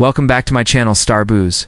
Welcome back to my channel, Star Booze.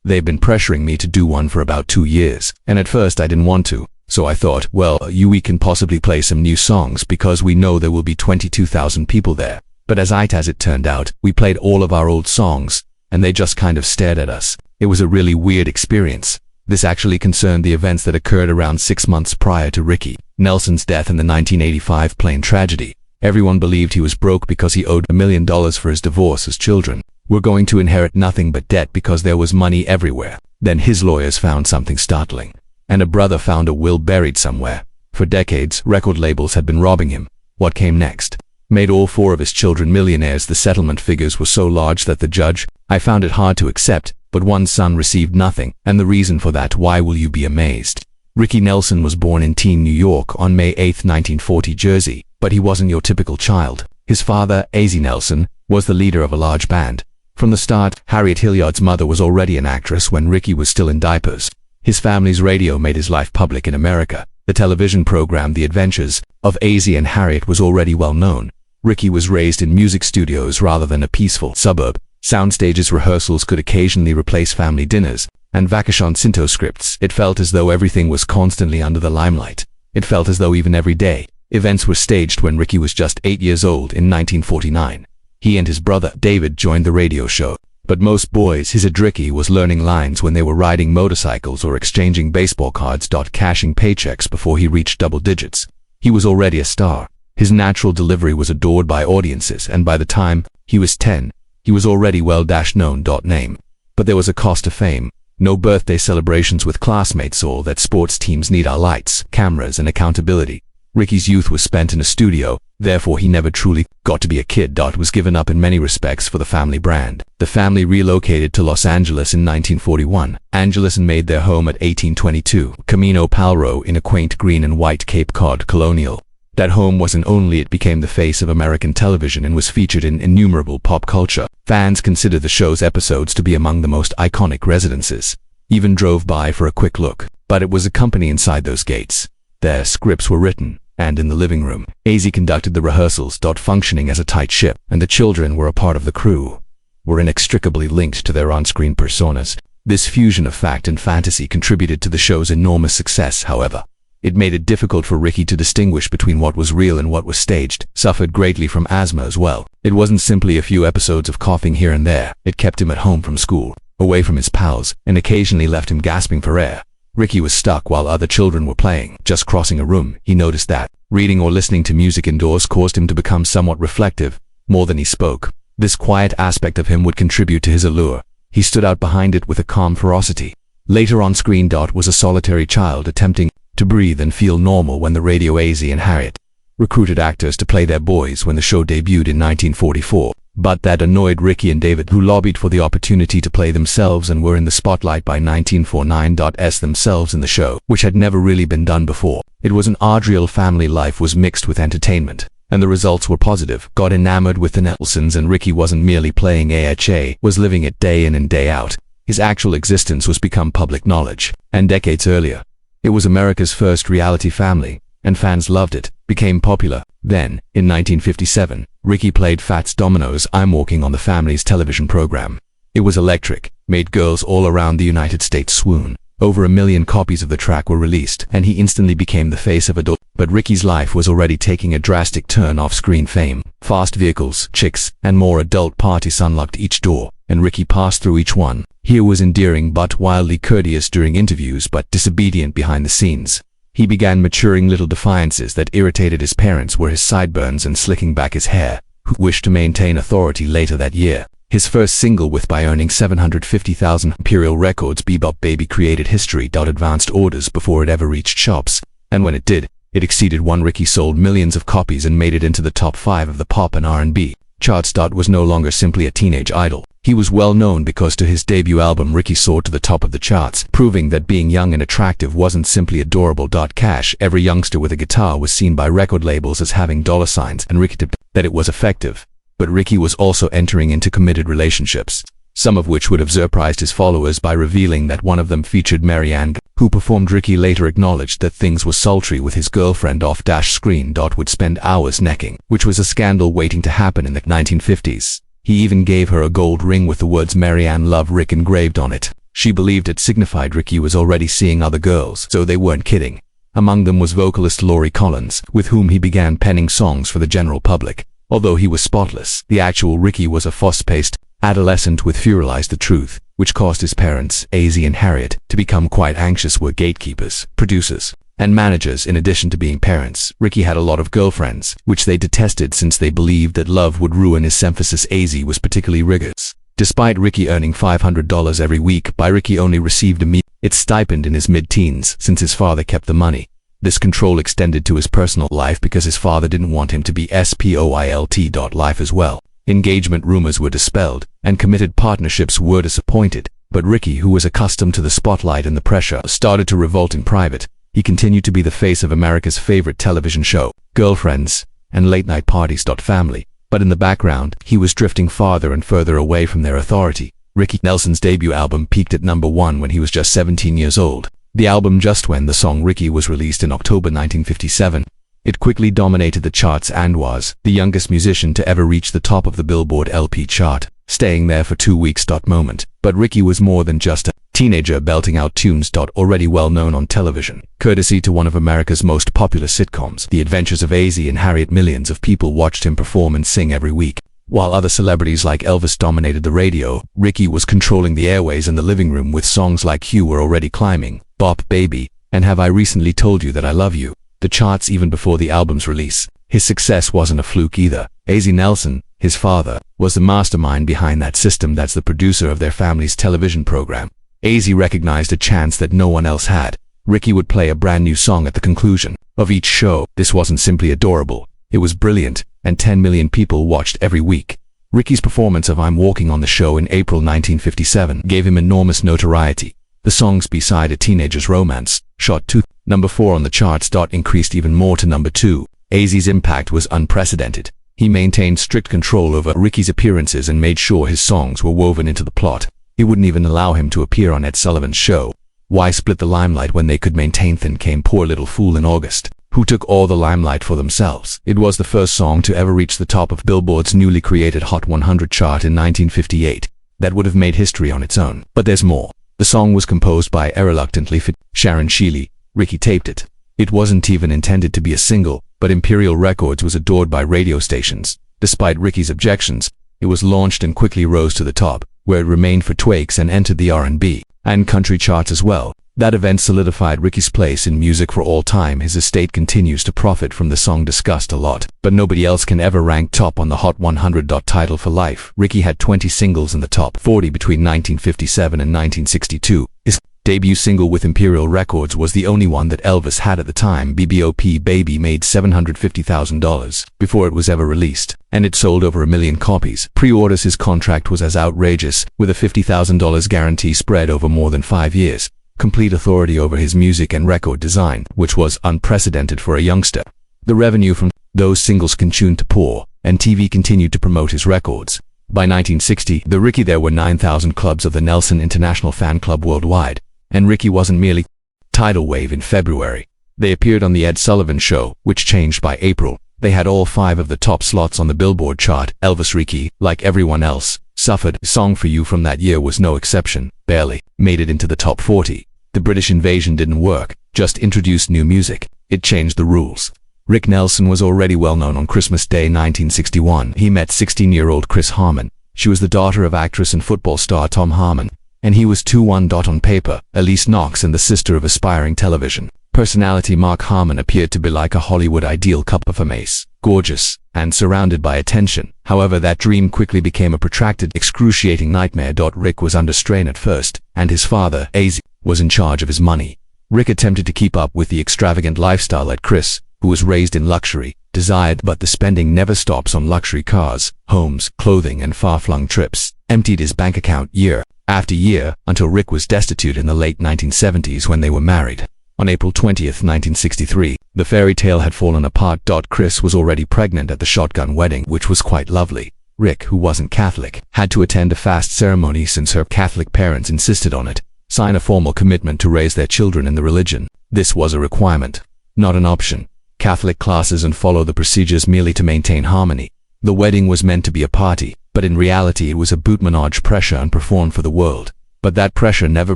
They've been pressuring me to do one for about 2 years, and at first I didn't want to. So I thought, well, we can possibly play some new songs because we know there will be 22,000 people there. But as it turned out, we played all of our old songs, and they just kind of stared at us. It was a really weird experience. This actually concerned the events that occurred around 6 months prior to Ricky Nelson's death in the 1985 plane tragedy. Everyone believed he was broke because he owed $1 million for his divorce. His children were going to inherit nothing but debt because there was money everywhere. Then his lawyers found something startling, and a brother found a will buried somewhere. For decades, record labels had been robbing him. What came next made all 4 of his children millionaires. The settlement figures were so large that the judge, I found it hard to accept, but one son received nothing, and the reason for that, why will you be amazed? Ricky Nelson was born in Teen, New York on May 8, 1940, Jersey, but he wasn't your typical child. His father, A.Z. Nelson, was the leader of a large band. From the start, Harriet Hilliard's mother was already an actress when Ricky was still in diapers. His family's radio made his life public in America. The television program The Adventures of A.Z. and Harriet was already well known. Ricky was raised in music studios rather than a peaceful suburb. Soundstages rehearsals could occasionally replace family dinners, and vacation Cinto scripts. It felt as though everything was constantly under the limelight. It felt as though even every day, events were staged. When Ricky was just 8 years old in 1949, he and his brother, David, joined the radio show. But most boys his age, Ricky was learning lines when they were riding motorcycles or exchanging baseball cards. Cashing paychecks before he reached double digits. He was already a star. His natural delivery was adored by audiences, and by the time he was 10, he was already well-known. Name. But there was a cost to fame. No birthday celebrations with classmates. All that sports teams need are lights, cameras, and accountability. Ricky's youth was spent in a studio, therefore he never truly got to be a kid. Was given up in many respects for the family brand. The family relocated to Los Angeles in 1941. Angeles and made their home at 1822 Camino Palro in a quaint green and white Cape Cod colonial. That home wasn't only it became the face of American television and was featured in innumerable pop culture. Fans consider the show's episodes to be among the most iconic residences. Even drove by for a quick look. But it was a company inside those gates. Their scripts were written, and in the living room, A.Z. conducted the rehearsals. Functioning as a tight ship, and the children were a part of the crew, were inextricably linked to their on-screen personas. This fusion of fact and fantasy contributed to the show's enormous success. However, it made it difficult for Ricky to distinguish between what was real and what was staged. Suffered greatly from asthma as well. It wasn't simply a few episodes of coughing here and there. It kept him at home from school, away from his pals, and occasionally left him gasping for air. Ricky was stuck while other children were playing. Just crossing a room, he noticed that reading or listening to music indoors caused him to become somewhat reflective, more than he spoke. This quiet aspect of him would contribute to his allure. He stood out behind it with a calm ferocity. Later on screen, was a solitary child attempting to breathe and feel normal when the radio. A.Z. and Harriet recruited actors to play their boys when the show debuted in 1944. But that annoyed Ricky and David, who lobbied for the opportunity to play themselves and were in the spotlight by 1949. Themselves in the show, which had never really been done before. It was an odd real family life was mixed with entertainment, and the results were positive. Got enamored with the Nelsons, and Ricky wasn't merely playing AHA, was living it day in and day out. His actual existence was become public knowledge, and decades earlier, it was America's first reality family, and fans loved it, became popular. Then, in 1957, Ricky played Fats Domino's I'm Walking on the family's television program. It was electric, made girls all around the United States swoon. Over 1 million copies of the track were released, and he instantly became the face of adult. But Ricky's life was already taking a drastic turn. Off-screen fame, fast vehicles, chicks, and more adult parties unlocked each door, and Ricky passed through each one. He was endearing but wildly courteous during interviews, but disobedient behind the scenes. He began maturing. Little defiances that irritated his parents were his sideburns and slicking back his hair, who wished to maintain authority. Later that year, his first single with by earning 750,000 Imperial Records Bebop Baby created history. Advanced orders before it ever reached shops, and when it did, it exceeded 1. Ricky sold millions of copies and made it into the top 5 of the pop and R&B charts. Was no longer simply a teenage idol. He was well known because to his debut album Ricky soared to the top of the charts, proving that being young and attractive wasn't simply adorable. Cash. Every youngster with a guitar was seen by record labels as having dollar signs, and Ricky tipped that it was effective. But Ricky was also entering into committed relationships, some of which would have surprised his followers by revealing that one of them featured Mary Ann, who performed. Ricky later acknowledged that things were sultry with his girlfriend off-screen. Would spend hours necking, which was a scandal waiting to happen in the 1950s. He even gave her a gold ring with the words "Mary Ann Love Rick" engraved on it. She believed it signified Ricky was already seeing other girls, so they weren't kidding. Among them was vocalist Laurie Collins, with whom he began penning songs for the general public. Although he was spotless, the actual Ricky was a fast-paced adolescent with fear lies the truth, which caused his parents, AZ and Harriet, to become quite anxious. Were gatekeepers, producers, and managers. In addition to being parents, Ricky had a lot of girlfriends, which they detested since they believed that love would ruin his emphasis. AZ was particularly rigorous. Despite Ricky earning $500 every week, Ricky only received its stipend in his mid-teens since his father kept the money. This control extended to his personal life because his father didn't want him to be spoilt. Life as well. Engagement rumors were dispelled, and committed partnerships were disappointed. But Ricky, who was accustomed to the spotlight and the pressure, started to revolt in private. He continued to be the face of America's favorite television show, Girlfriends, and late-night parties. Family. But in the background, he was drifting farther and further away from their authority. Ricky Nelson's debut album peaked at #1 when he was just 17 years old. The album Just When the Song Ricky was released in October 1957. It quickly dominated the charts and was the youngest musician to ever reach the top of the Billboard LP chart, staying there for 2 weeks. Moment. But Ricky was more than just a teenager belting out tunes. Already well known on television, courtesy to one of America's most popular sitcoms, The Adventures of AZ and Harriet. Millions of people watched him perform and sing every week. While other celebrities like Elvis dominated the radio, Ricky was controlling the airways and the living room with songs like "You Were Already Climbing," "Bop Baby," and "Have I Recently Told You That I Love You?" The charts even before the album's release. His success wasn't a fluke either. AZ Nelson, his father, was the mastermind behind that system. That's the producer of their family's television program. AZ recognized a chance that no one else had. Ricky would play a brand new song at the conclusion of each show. This wasn't simply adorable. It was brilliant, and 10 million people watched every week. Ricky's performance of "I'm Walking on the Show" in April 1957 gave him enormous notoriety. The song's B-side, "A Teenager's Romance," shot to #4 on the charts. Increased even more to #2. AZ's impact was unprecedented. He maintained strict control over Ricky's appearances and made sure his songs were woven into the plot. He wouldn't even allow him to appear on Ed Sullivan's show. Why split the limelight when they could maintain? Then came "Poor Little Fool" in August, who took all the limelight for themselves. It was the first song to ever reach the top of Billboard's newly created Hot 100 chart in 1958. That would have made history on its own. But there's more. The song was composed by a reluctantly fit Sharon Sheeley. Ricky taped it. It wasn't even intended to be a single, but Imperial Records was adored by radio stations. Despite Ricky's objections, it was launched and quickly rose to the top, where it remained for 2 weeks and entered the R&B and country charts as well. That event solidified Ricky's place in music for all time. His estate continues to profit from the song discussed a lot, but nobody else can ever rank top on the Hot 100. Title for life. Ricky had 20 singles in the top 40 between 1957 and 1962. His debut single with Imperial Records was the only one that Elvis had at the time. BBOP Baby made $750,000 before it was ever released, and it sold over 1 million copies. Pre-orders. His contract was as outrageous, with a $50,000 guarantee spread over more than 5 years. Complete authority over his music and record design, which was unprecedented for a youngster. The revenue from those singles continued to pour, and TV continued to promote his records. By 1960, there were 9,000 clubs of the Nelson International Fan Club worldwide, and Ricky wasn't merely tidal wave. In February, they appeared on the Ed Sullivan Show, which changed by April. They had all 5 of the top slots on the Billboard chart. Elvis. Ricky, like everyone else, suffered. "Song for You" from that year was no exception. Barely made it into the top 40. The British invasion didn't work, just introduced new music. It changed the rules. Rick Nelson was already well known. On Christmas Day 1961, he met 16-year-old Chris Harmon. She was the daughter of actress and football star Tom Harmon, and he was 2-1. On paper, Elise Knox, and the sister of aspiring television personality Mark Harmon, appeared to be like a Hollywood ideal couple. Famous, gorgeous, and surrounded by attention. However, that dream quickly became a protracted, excruciating nightmare. Rick was under strain at first, and his father, AZ, was in charge of his money. Rick attempted to keep up with the extravagant lifestyle that Chris, who was raised in luxury, desired, but the spending never stops on luxury cars, homes, clothing, and far-flung trips. Emptied his bank account year after year until Rick was destitute in the late 1970s when they were married. On April 20th, 1963, the fairy tale had fallen apart. Chris was already pregnant at the shotgun wedding, which was quite lovely. Rick, who wasn't Catholic, had to attend a fast ceremony since her Catholic parents insisted on it, sign a formal commitment to raise their children in the religion. This was a requirement, not an option. Catholic classes and follow the procedures merely to maintain harmony. The wedding was meant to be a party, but in reality it was a bootmenage pressure and performed for the world. But that pressure never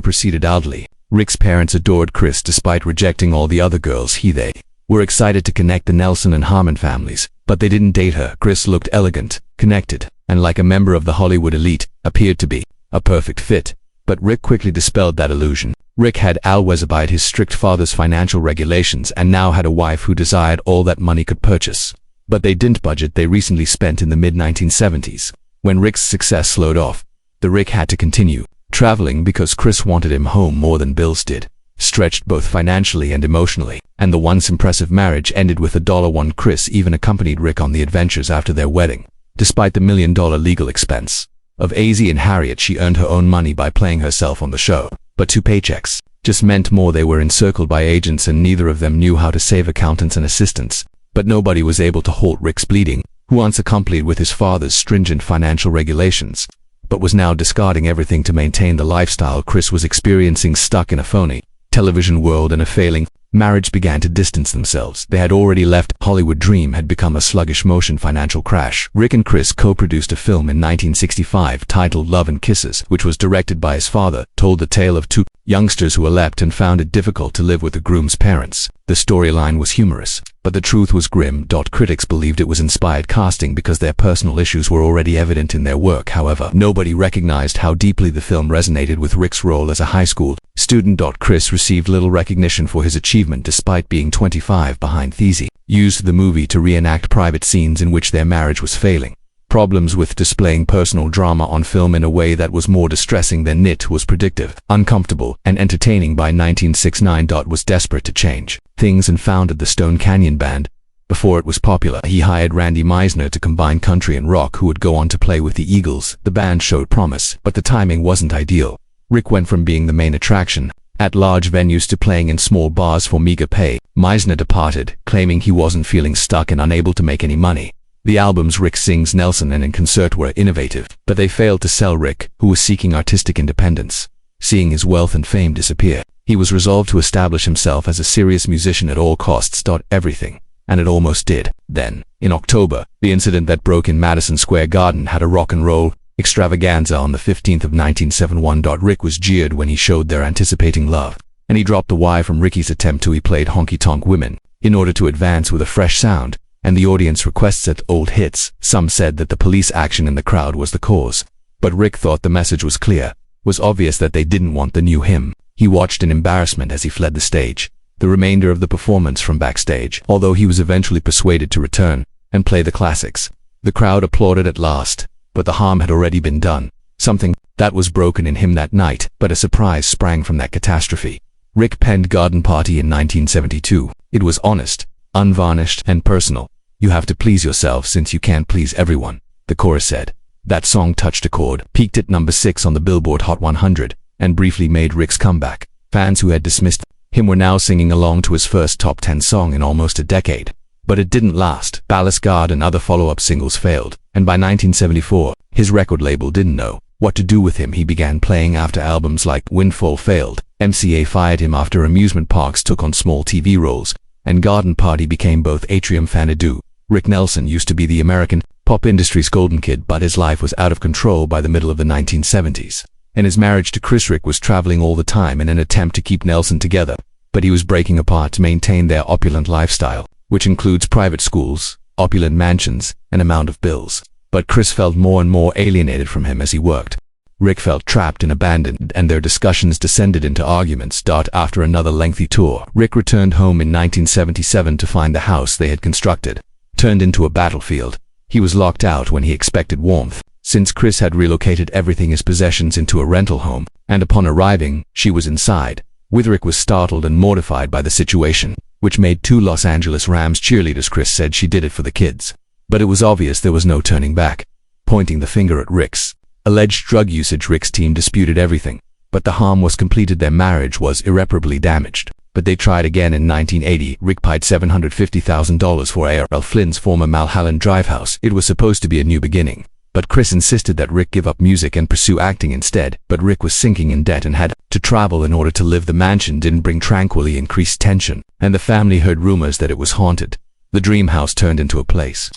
proceeded outwardly. Rick's parents adored Chris despite rejecting all the other girls. They were excited to connect the Nelson and Harmon families, but they didn't date her. Chris looked elegant, connected, and like a member of the Hollywood elite, appeared to be a perfect fit. But Rick quickly dispelled that illusion. Rick had always obeyed his strict father's financial regulations and now had a wife who desired all that money could purchase. But they didn't budget they recently spent in the mid-1970s. When Rick's success slowed off, Rick had to continue traveling because Chris wanted him home more than bills did. Stretched both financially and emotionally, and the once impressive marriage ended with $1. Chris even accompanied Rick on the adventures after their wedding. Despite the $1 million legal expense of AZ and Harriet, she earned her own money by playing herself on the show. But 2 paychecks just meant more. They were encircled by agents and neither of them knew how to save accountants and assistants. But nobody was able to halt Rick's bleeding, who once accompanied with his father's stringent financial regulations, but was now discarding everything to maintain the lifestyle Chris was experiencing. Stuck in a phony television world and a failing marriage began to distance themselves. They had already left. Hollywood dream had become a sluggish motion financial crash. Rick and Chris co-produced a film in 1965 titled Love and Kisses, which was directed by his father, told the tale of 2 youngsters who were left and found it difficult to live with the groom's parents. The storyline was humorous, but the truth was grim. Critics believed it was inspired casting because their personal issues were already evident in their work. However, nobody recognized how deeply the film resonated with Rick's role as a high school student. Chris received little recognition for his achievement despite being 25 behind. These used the movie to reenact private scenes in which their marriage was failing. Problems with displaying personal drama on film in a way that was more distressing than it was predictive, uncomfortable, and entertaining. By 1969, was desperate to change things and founded the Stone Canyon Band. Before it was popular, he hired Randy Meisner to combine country and rock, who would go on to play with the Eagles. The band showed promise, but the timing wasn't ideal. Rick went from being the main attraction at large venues to playing in small bars for meager pay. Meisner departed, claiming he wasn't feeling stuck and unable to make any money. The albums Rick Sings, Nelson and In Concert were innovative, but they failed to sell Rick, who was seeking artistic independence. Seeing his wealth and fame disappear, he was resolved to establish himself as a serious musician at all costs. Everything, and it almost did. Then, in October, the incident that broke in Madison Square Garden had a rock and roll extravaganza on the 15th of 1971. Rick was jeered when he showed their anticipating love, and he dropped the Y from Ricky's attempt to played Honky Tonk Women in order to advance with a fresh sound, and the audience requests at old hits. Some said that the police action in the crowd was the cause, but Rick thought the message was clear. Was obvious that they didn't want the new him. He watched in embarrassment as he fled the stage. The remainder of the performance from backstage, although he was eventually persuaded to return and play the classics. The crowd applauded at last, but the harm had already been done. Something that was broken in him that night, but a surprise sprang from that catastrophe. Rick penned Garden Party in 1972. It was honest, unvarnished, and personal. You have to please yourself since you can't please everyone, the chorus said. That song touched a chord, peaked at number 6 on the Billboard Hot 100, and briefly made Rick's comeback. Fans who had dismissed him were now singing along to his first top 10 song in almost a decade. But it didn't last. Ballast Guard and other follow-up singles failed, and by 1974, his record label didn't know what to do with him. He began playing after albums like Windfall failed, MCA fired him after amusement parks took on small TV roles, and Garden Party became both a triumph and a do. Rick Nelson used to be the American pop industry's golden kid, but his life was out of control by the middle of the 1970s. And his marriage to Chris, Rick was traveling all the time in an attempt to keep Nelson together, but he was breaking apart to maintain their opulent lifestyle, which includes private schools, opulent mansions, and amount of bills. But Chris felt more and more alienated from him as he worked. Rick felt trapped and abandoned, and their discussions descended into arguments. After another lengthy tour, Rick returned home in 1977 to find the house they had constructed turned into a battlefield. He was locked out when he expected warmth, since Chris had relocated everything, his possessions, into a rental home, and upon arriving, she was inside. Rick was startled and mortified by the situation, which made 2 Los Angeles Rams cheerleaders. Chris said she did it for the kids, but it was obvious there was no turning back. Pointing the finger at Rick's alleged drug usage, Rick's team disputed everything, but the harm was completed. Their marriage was irreparably damaged. But they tried again in 1980. Rick paid $750,000 for A.R.L. Flynn's former Mulholland Drive house. It was supposed to be a new beginning, but Chris insisted that Rick give up music and pursue acting instead. But Rick was sinking in debt and had to travel in order to live. The mansion didn't bring tranquility, increased tension, and the family heard rumors that it was haunted. The dream house turned into a place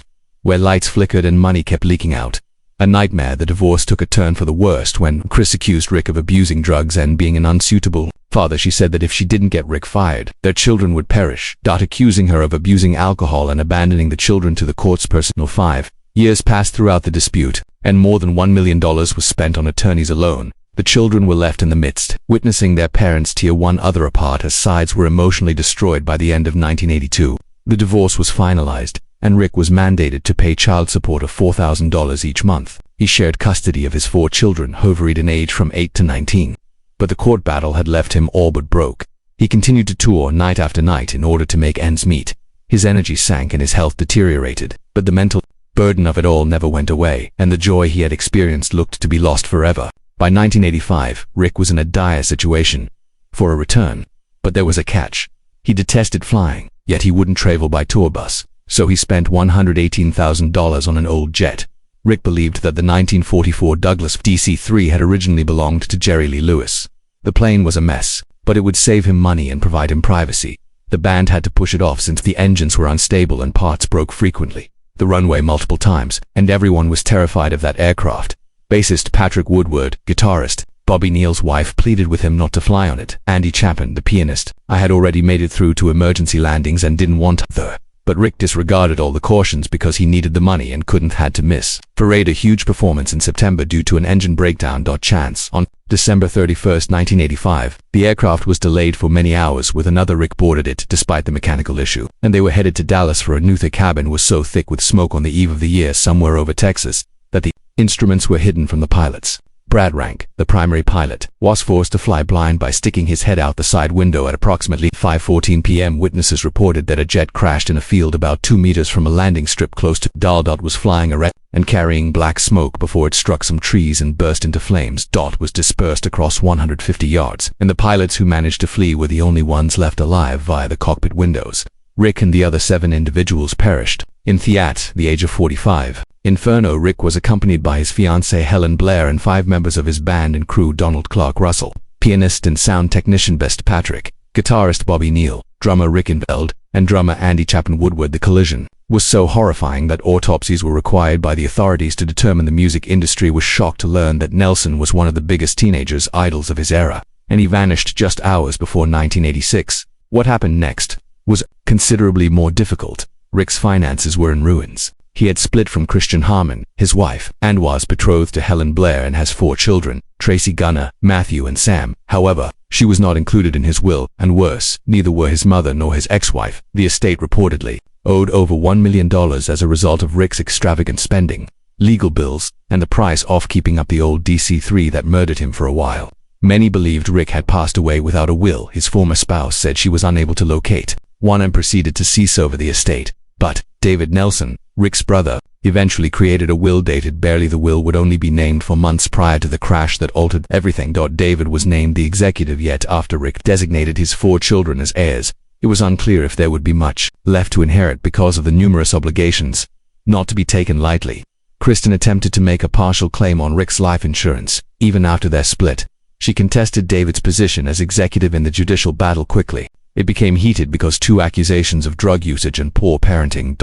where lights flickered and money kept leaking out. A nightmare, the divorce took a turn for the worst when Chris accused Rick of abusing drugs and being an unsuitable father. She said that if she didn't get Rick fired, their children would perish, accusing her of abusing alcohol and abandoning the children to the courts. Personal 5 years passed throughout the dispute, and more than $1 million was spent on attorneys alone. The children were left in the midst, witnessing their parents tear one another apart as sides were emotionally destroyed. By the end of 1982, the divorce was finalized, and Rick was mandated to pay child support of $4,000 each month. He shared custody of his 4 children, who varied in age from 8 to 19. But the court battle had left him all but broke. He continued to tour night after night in order to make ends meet. His energy sank and his health deteriorated, but the mental burden of it all never went away, and the joy he had experienced looked to be lost forever. By 1985, Rick was in a dire situation for a return. But there was a catch. He detested flying, yet he wouldn't travel by tour bus. So he spent $118,000 on an old jet. Rick believed that the 1944 Douglas DC-3 had originally belonged to Jerry Lee Lewis. The plane was a mess, but it would save him money and provide him privacy. The band had to push it off since the engines were unstable and parts broke frequently. The runway multiple times, and everyone was terrified of that aircraft. Bassist Patrick Woodward, guitarist Bobby Neal's wife, pleaded with him not to fly on it. Andy Chapin, the pianist, I had already made it through to emergency landings and didn't want to. But Rick disregarded all the cautions because he needed the money and couldn't had to miss. Parade a huge performance in September due to an engine breakdown. Chance. On December 31, 1985, the aircraft was delayed for many hours with another. Rick boarded it despite the mechanical issue, and they were headed to Dallas for a new. The cabin was so thick with smoke on the eve of the year somewhere over Texas that the instruments were hidden from the pilots. Brad Rank, the primary pilot, was forced to fly blind by sticking his head out the side window at approximately 5:14 p.m. Witnesses reported that a jet crashed in a field about 2 meters from a landing strip close to Dot was flying erect and carrying black smoke before it struck some trees and burst into flames. Dot was dispersed across 150 yards, and the pilots who managed to flee were the only ones left alive via the cockpit windows. Rick and the other 7 individuals perished. In Thiat, the age of 45, Inferno, Rick was accompanied by his fiancée Helen Blair and 5 members of his band and crew: Donald Clark Russell, pianist and sound technician Best Patrick, guitarist Bobby Neal, drummer Rick Inveld, and drummer Andy Chapin Woodward. The collision was so horrifying that autopsies were required by the authorities to determine. The music industry was shocked to learn that Nelson was one of the biggest teenagers idols of his era, and he vanished just hours before 1986. What happened next was considerably more difficult. Rick's finances were in ruins. He had split from Christian Harmon, his wife, and was betrothed to Helen Blair and has 4 children, Tracy Gunner, Matthew and Sam. However, she was not included in his will, and worse, neither were his mother nor his ex-wife. The estate reportedly owed over $1 million as a result of Rick's extravagant spending, legal bills, and the price of keeping up the old DC-3 that murdered him for a while. Many believed Rick had passed away without a will. His former spouse said she was unable to locate one and proceeded to cease over the estate. But David Nelson, Rick's brother, eventually created a will dated barely. The will would only be named for months prior to the crash that altered everything. David was named the executive, yet after Rick designated his 4 children as heirs, it was unclear if there would be much left to inherit because of the numerous obligations not to be taken lightly. Kristen attempted to make a partial claim on Rick's life insurance, even after their split. She contested David's position as executive in the judicial battle quickly. It became heated because 2 accusations of drug usage and poor parenting.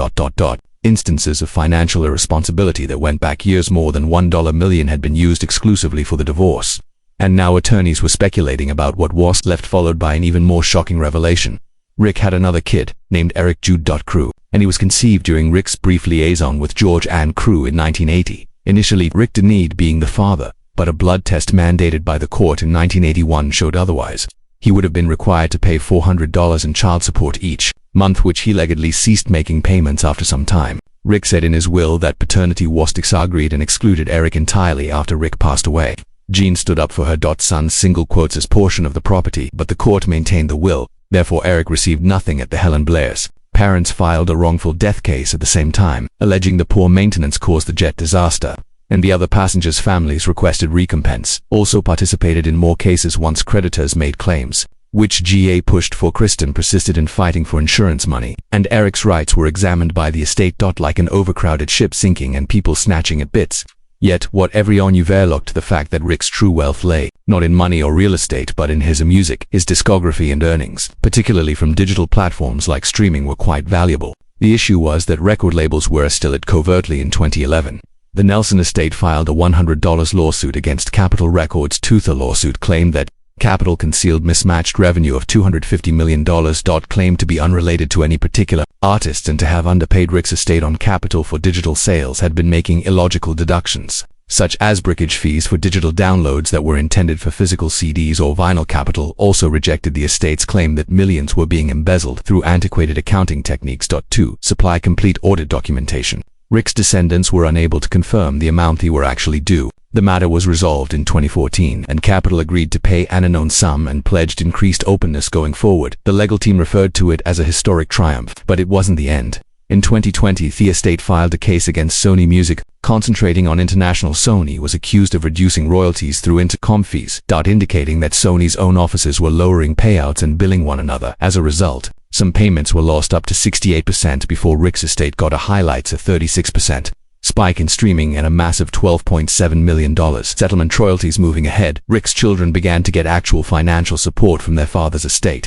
Instances of financial irresponsibility that went back years. More than $1 million had been used exclusively for the divorce. And now attorneys were speculating about what was left, followed by an even more shocking revelation. Rick had another kid, named Eric Jude. Crew, and he was conceived during Rick's brief liaison with George Ann Crew in 1980. Initially, Rick denied being the father, but a blood test mandated by the court in 1981 showed otherwise. He would have been required to pay $400 in child support each month, which he allegedly ceased making payments after some time. Rick said in his will that paternity was disagreed and excluded Eric entirely after Rick passed away. Jean stood up for her son's single quotes as portion of the property, but the court maintained the will. Therefore, Eric received nothing. At the Helen Blairs' parents filed a wrongful death case at the same time, alleging the poor maintenance caused the jet disaster, and the other passengers' families requested recompense. Also participated in more cases once creditors made claims, which GA pushed for. Kristen persisted in fighting for insurance money, and Eric's rights were examined by the estate. Like an overcrowded ship sinking and people snatching at bits. Yet, what everyone overlooked the fact that Rick's true wealth lay not in money or real estate but in his music. His discography and earnings, particularly from digital platforms like streaming, were quite valuable. The issue was that record labels were still it covertly in 2011. The Nelson estate filed a $100 lawsuit against Capitol Records. The lawsuit claimed that Capitol concealed mismatched revenue of $250 million, claimed to be unrelated to any particular artist and to have underpaid Rick's estate on Capitol for digital sales, had been making illogical deductions, such as breakage fees for digital downloads that were intended for physical CDs or vinyl. Capitol also rejected the estate's claim that millions were being embezzled through antiquated accounting techniques. 2. Supply complete audit documentation. Rick's descendants were unable to confirm the amount they were actually due. The matter was resolved in 2014, and Capitol agreed to pay an unknown sum and pledged increased openness going forward. The legal team referred to it as a historic triumph, but it wasn't the end. In 2020, the estate filed a case against Sony Music, concentrating on international. Sony was accused of reducing royalties through intercom fees, indicating that Sony's own offices were lowering payouts and billing one another. As a result, some payments were lost up to 68% before Rick's estate got a highlights of 36% spike in streaming and a massive $12.7 million settlement royalties. Moving ahead, Rick's children began to get actual financial support from their father's estate.